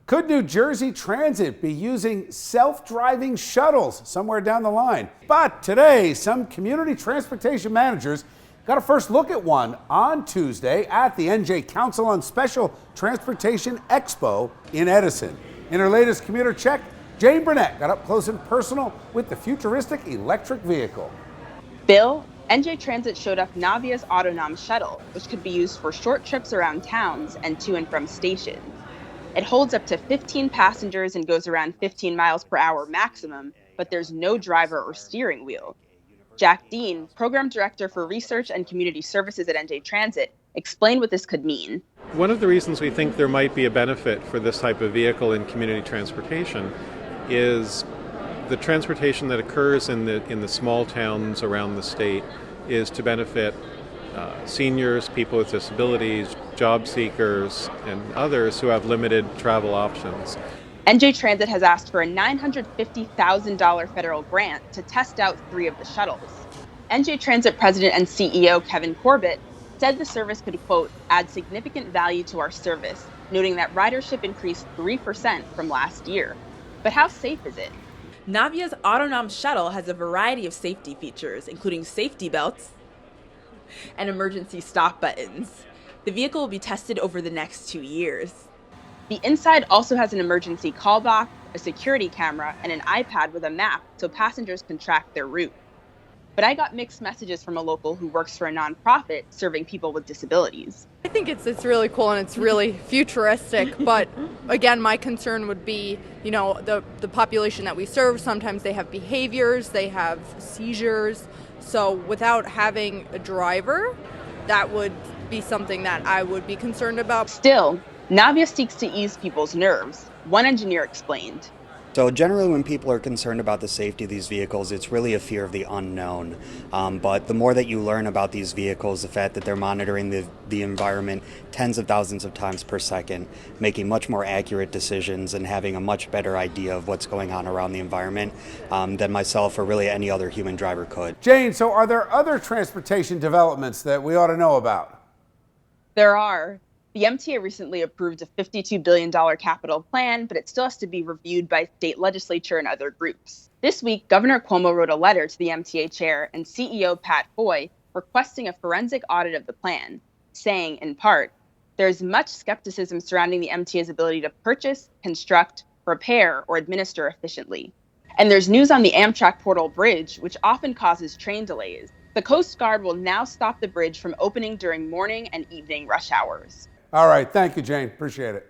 Could New Jersey Transit be using self-driving shuttles somewhere down the line? But today, some community transportation managers got a first look at one on Tuesday at the NJ Council on Special Transportation Expo in Edison. In her latest commuter check, Jane Burnett got up close and personal with the futuristic electric vehicle. Bill, NJ Transit showed up Navia's autonomous shuttle, which could be used for short trips around towns and to and from stations. It holds up to 15 passengers and goes around 15 miles per hour maximum, but there's no driver or steering wheel. Jack Dean, Program Director for Research and Community Services at NJ Transit, explained what this could mean. One of the reasons we think there might be a benefit for this type of vehicle in community transportation is the transportation that occurs in the small towns around the state is to benefit seniors, people with disabilities, job seekers, and others who have limited travel options. NJ Transit has asked for a $950,000 federal grant to test out 3 of the shuttles. NJ Transit President and CEO Kevin Corbett said the service could, quote, add significant value to our service, noting that ridership increased 3% from last year. But how safe is it? Navia's autonomous shuttle has a variety of safety features, including safety belts and emergency stop buttons. The vehicle will be tested over the next 2 years. The inside also has an emergency call box, a security camera, and an iPad with a map so passengers can track their route. But I got mixed messages from a local who works for a nonprofit serving people with disabilities. I think it's really cool and it's really futuristic, but again, my concern would be, the population that we serve, sometimes they have behaviors, they have seizures, so without having a driver, that would be something that I would be concerned about. Still, Navia seeks to ease people's nerves. One engineer explained. So generally when people are concerned about the safety of these vehicles, it's really a fear of the unknown. But the more that you learn about these vehicles, the fact that they're monitoring the environment tens of thousands of times per second, making much more accurate decisions and having a much better idea of what's going on around the environment than myself or really any other human driver could. Jane, so are there other transportation developments that we ought to know about? There are. The MTA recently approved a $52 billion capital plan, but it still has to be reviewed by state legislature and other groups. This week, Governor Cuomo wrote a letter to the MTA chair and CEO Pat Foy requesting a forensic audit of the plan, saying, in part, there is much skepticism surrounding the MTA's ability to purchase, construct, repair, or administer efficiently. And there's news on the Amtrak Portal Bridge, which often causes train delays. The Coast Guard will now stop the bridge from opening during morning and evening rush hours. All right. Thank you, Jane. Appreciate it.